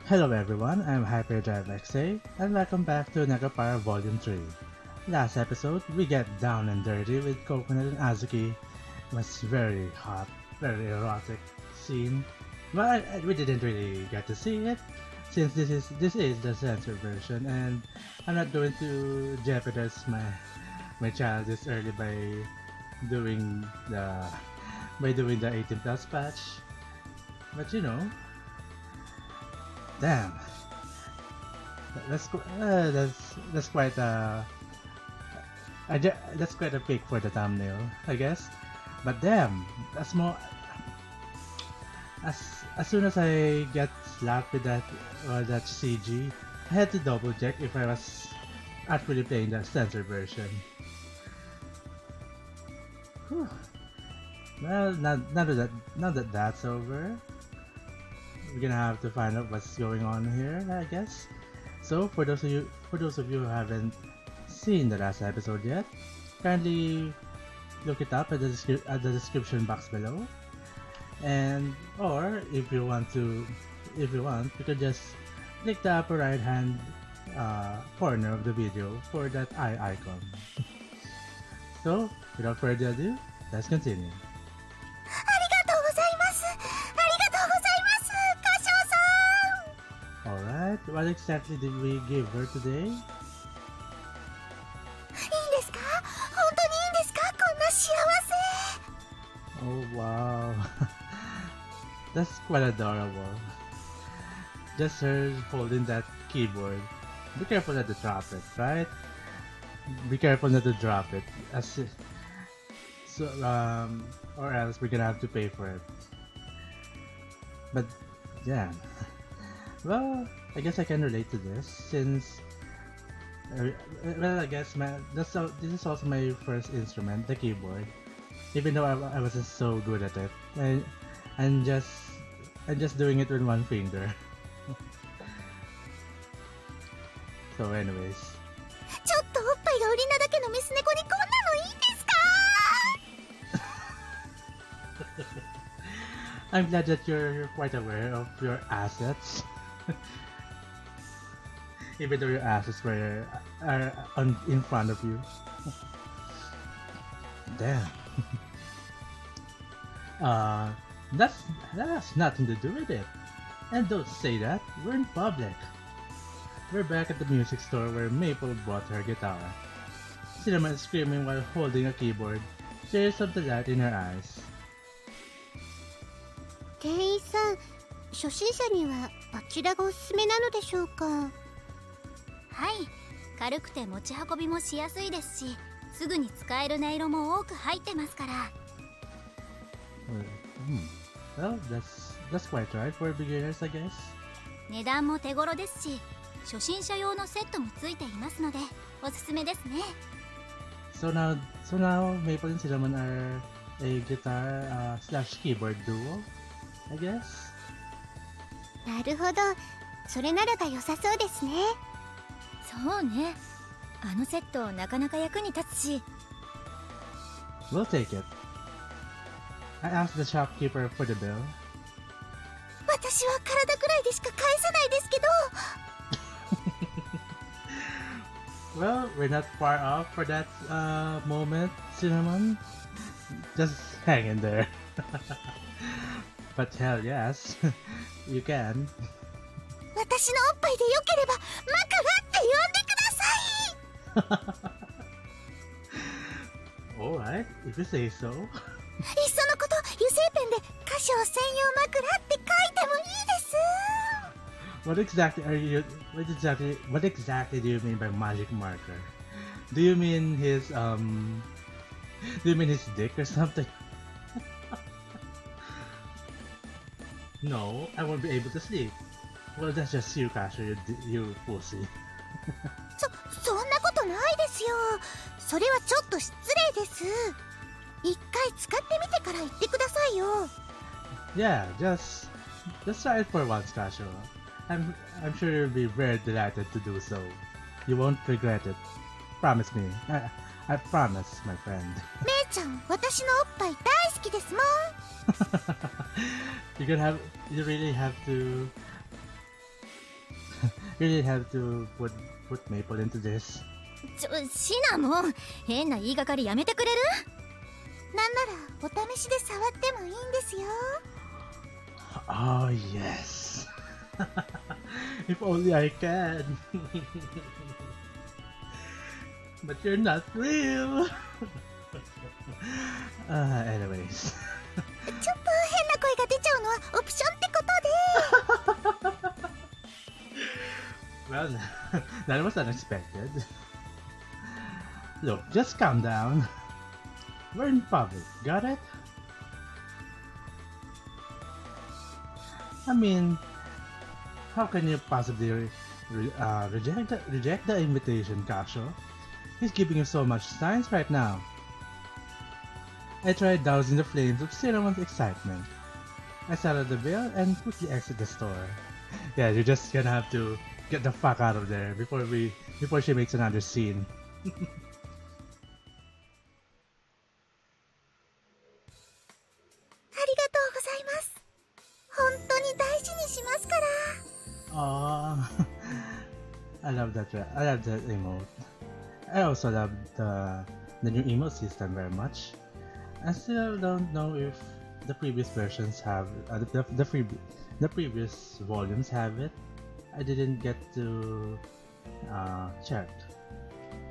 Hello everyone, I'm Hyperdrive XA, and welcome back to Nekopara Volume 3. Last episode, we get down and dirty with Coconut and Azuki. It was very hot, very erotic scene. But we didn't really get to see it, since this is the censored version, and I'm not going to jeopardize my child this early doing the doing the 18 plus patch. But you know, damn, that's quite a that's quite a pick for the thumbnail, I guess. But damn, that's more. As soon as I get slapped with that CG, I had to double check if I was actually playing the censored version. Whew. Well, now that that's over, we're gonna have to find out what's going on here, I guess. So for those of you who haven't seen the last episode yet, kindly look it up at the description box below. And or if you want, you can just click the upper right hand corner of the video for that eye icon. So without further ado, let's continue. Alright, what exactly did we give her today? Oh wow, that's quite adorable. Just her holding that keyboard. Be careful not to drop it, right? Be careful not to drop it, or else we're gonna have to pay for it. But yeah, well, I guess I can relate to this since. Well, I guess this is also my first instrument, the keyboard. Even though I wasn't so good at it, and just doing it with one finger. So, anyways. I'm glad that you're quite aware of your assets. Even though your assets are in front of you. Damn. That has nothing to do with it. And don't say that, we're in public. We're back at the music store where Maple bought her guitar. Cinnamon is screaming while holding a keyboard, tears of delight in her eyes. 店員さん、初心者にはあちらがおすすめなのでしょうか。はい、軽くて持ち運びもしやすいですし、すぐに使える音色も多く入ってますから。Well, that's quite right for beginners, I guess. 値段も手頃ですし、初心者用のセットもついていますので、おすすめですね。So now Maple and Cinnamon are a guitar slash keyboard duo, I guess. なるほど、それならば良さそうですね。そうね。あのセットなかなか役に立つし。We'll take it. I asked the shopkeeper for the bill. 私は体くらいでしか返せないですけど。Well, we're not far off for that moment, Cinnamon. Just hang in there. But hell yes, you can. 私のおっぱいでよければ枕って呼んでください。Alright, if you say so. いっそのこと油性ペンで歌唱専用枕って書いてもいいです。What exactly do you mean by magic marker? Do you mean his dick or something? No, I won't be able to sleep. Well, that's just you, Kasha, you pussy. そんなことないですよ。それはちょっと失礼です。一回使ってみてから言ってくださいよ。Yeah, just try it for once, Kasha. I'm sure you'll be very delighted to do so. You won't regret it. Promise me. I promise, my friend. 姉ちゃん、私のおっぱい大好きですもん。you really have to really have to put Maple into this. シナもう変な言いがかりやめてくれる？なんならお試しで触ってもいいんですよ。 Oh yes. If only I can. But you're not real. Anyways. ちょっと変な声が出ちゃうのはオプションってことで。 Well, that was unexpected. Look, just calm down. We're in public, got it? I mean, how can you possibly reject the invitation, Kasho? He's giving you so much signs right now. I tried dousing the flames of Cinnamon's excitement. I settled the bill and quickly exit the store. Yeah, you're just gonna have to get the fuck out of there before she makes another scene. ありがとうございます。本当に大事にしますから。 Aww. I love that emote. I also love the new emote system very much. I still don't know if the previous versions have the previous volumes have it. I didn't get to check.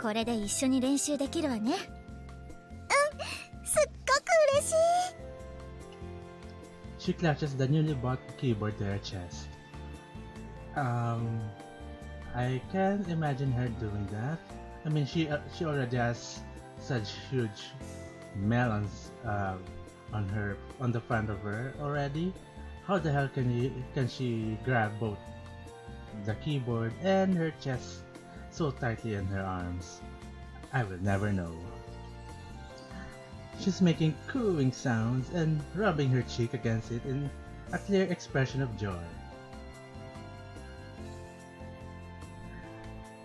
これで一緒に練習できるわね。すっごく嬉しい。 She clutches the newly bought keyboard to her chest. I can't imagine her doing that. I mean, she already has such huge melons on the front of her already. How the hell can she grab both the keyboard and her chest so tightly in her arms? I will never know. She's making cooing sounds and rubbing her cheek against it in a clear expression of joy.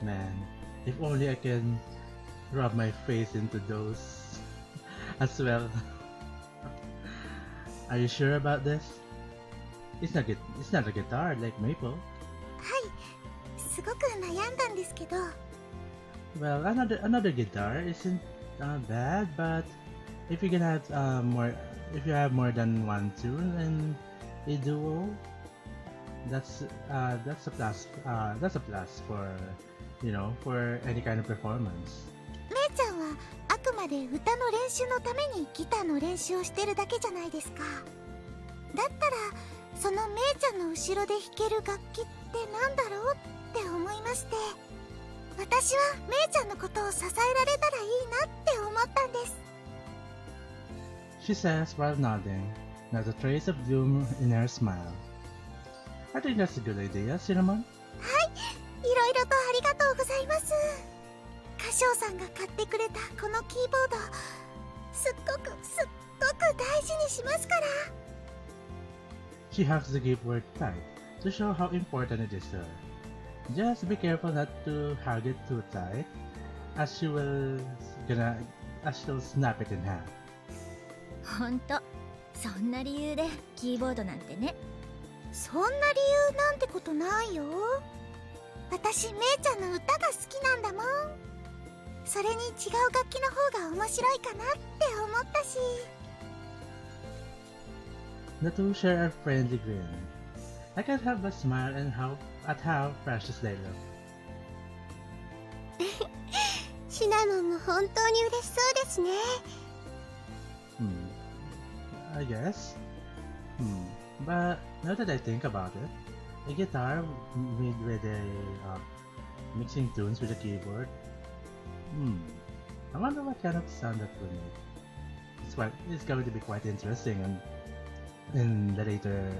Man, if only I can rub my face into those as well. Are you sure about this? It's not a guitar like Maple. はい、すごく悩んだんですけど。 Well, another guitar isn't bad, but if you can have if you have more than one tune in a duo, that's a plus. That's a plus for for any kind of performance. めいちゃんはあくまで歌の練習のためにギターの練習をしてるだけじゃないですか。だったらそのめいちゃんの後ろで弾ける楽器ってなんだろうって思いまして、私はめいちゃんのことを支えられたらいいなって思ったんです。 She says while nodding, not a trace of gloom in her smile. I think that's a good idea, Cinnamon. いろいろとありがとうございます。歌唱さんが買ってくれたこのキーボード、すっごく大事にしますから。 She hugs the keyboard tight to show how important it is to her. Just be careful not to hug it too tight, as she'll snap it in half. ほんと、そんな理由でキーボードなんてね。そんな理由なんてことないよ。私めいちゃんの歌が好きなんだもん。それに違う楽器の方が面白いかなって思ったし。 The two share a friendly grin. I can't help but smile at how precious they look. シナモンも本当に嬉しそうですね。 I guess. But now that I think about it, a guitar made with a mixing tunes with a keyboard. I wonder what kind of sound that will make. It's going to be quite interesting in the later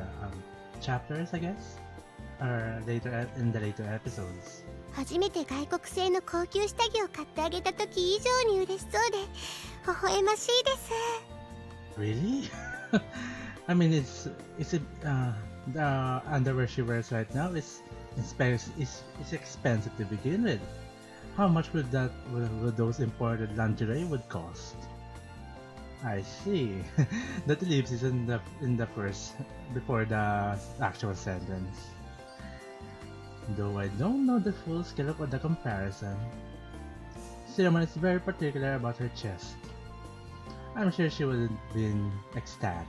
chapters, I guess, or in the later episodes. 初めて外国製の高級下着を買ってあげた時以上に嬉しそうで微笑ましいです。 Really? I mean, the underwear she wears right now is expensive to begin with. How much would those imported lingerie would cost? I see. That leaves is in the first before the actual sentence. Though I don't know the full scale of the comparison, Cinnamon is very particular about her chest. I'm sure she would have been ecstatic.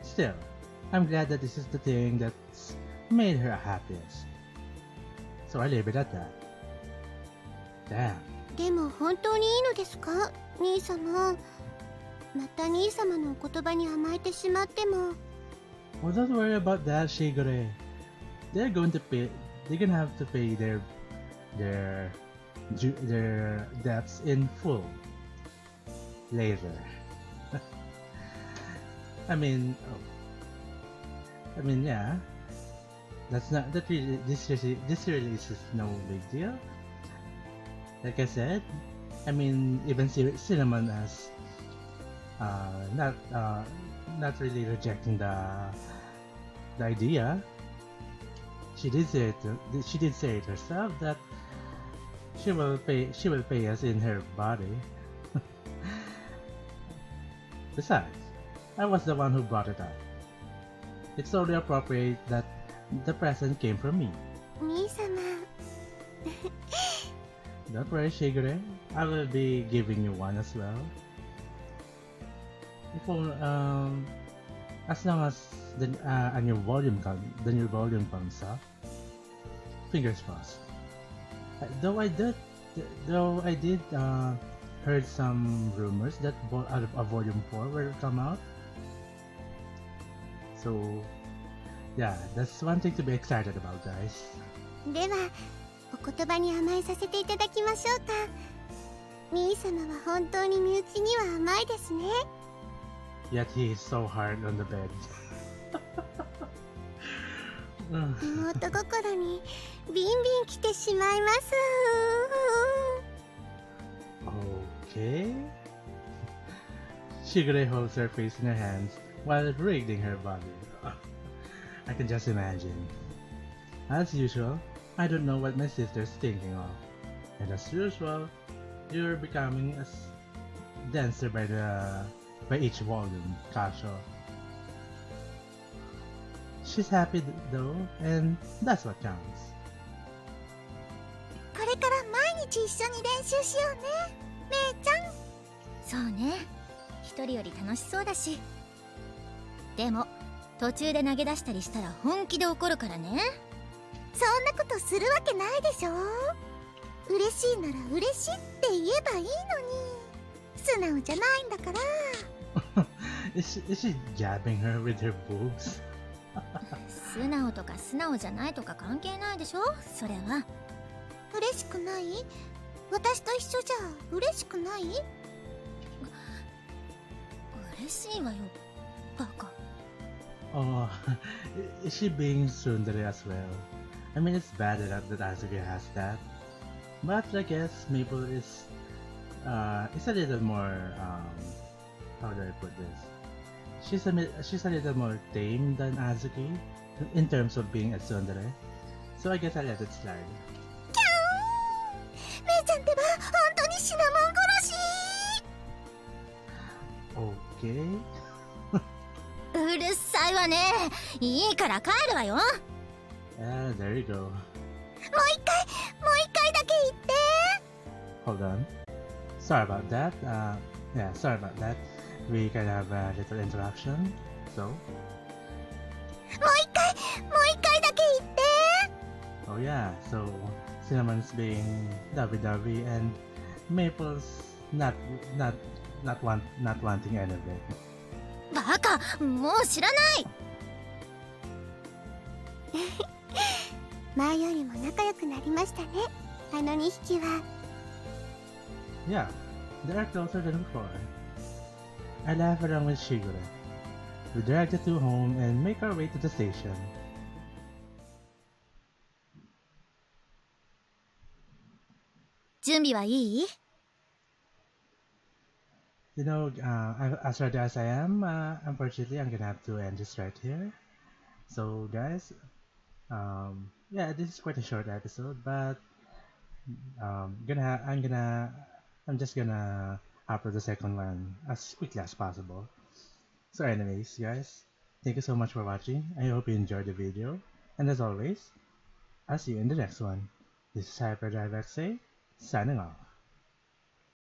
Still, I'm glad that this is the thing that's made her happiest. So I leave it at that. Damn. でも本当にいいのですか、兄様。また兄様のお言葉に甘えてしまっても。Well, don't worry about that, Shigure. They're going to pay. They're gonna have to pay their debts in full later. I mean, yeah. That's not that really. This release is no big deal. Like I said, I mean, even Cinnamon as not really rejecting the idea. She did say it herself that she will pay us in her body. Besides, I was the one who brought it up. It's only appropriate that the present came from me. 兄様。Don't worry, Shigure. I will be giving you one as well. As long as the new volume comes up, fingers crossed. Though I did heard some rumors that a volume 4 will come out. So yeah, that's one thing to be excited about, guys. では、お言葉に甘えさせていただきましょうか。兄様は本当に身内には甘いですね。Yet he is so hard on the bed. 妹心にビンビン来てしまいます。Okay. Shigure holds her face in her hands while wriggling her body. I can just imagine. As usual, I don't know what my sister's thinking of. And as usual, you're becoming as denser by each volume, Kasho. She's happy though, and that's what counts. これから毎日一緒に練習しようね、姉ちゃん。そうね、一人より楽しそうだし。でも途中で投げ出したりしたら本気で怒るからね。そんなことするわけないでしょ。嬉しいなら嬉しいって言えばいいのに。素直じゃないんだから。is she jabbing her with her boobs? 素直とか素直じゃないとか関係ないでしょ、それは。嬉しくない？私と一緒じゃ嬉しくない？嬉しいわよ、バカ。Oh, is she being tsundere as well? I mean, it's bad enough that Asuka has that, but I guess Maple is a little more how do I put this? She's a little more tame than Azuki in terms of being a tsundere, so I guess I let it slide. 姉ちゃんってば本当にシナモン殺し。Okay. うるさいわね。いいから帰るわよ。There you go. もう一回だけ言って。 Hold on. Sorry about that. Yeah, sorry about that. We kind of have a little interruption. So. もう一回だけ言って。 Oh yeah. So Cinnamon's being lovey-dovey and Maple's not wanting any of it. バカ、もう知らない。前よりも仲良くなりましたね、あの2匹は。Yeah, they are closer than before. I laugh along with Shigure. We drag the two home and make our way to the station. 準備はいい？ You know, as ready as I am, unfortunately, I'm gonna have to end this right here. So, guys, yeah, this is quite a short episode, but I'm just gonna upload the second one as quickly as possible. So, anyways, guys, thank you so much for watching. I hope you enjoyed the video, and as always, I'll see you in the next one. This is Hyperdrive XA, signing off.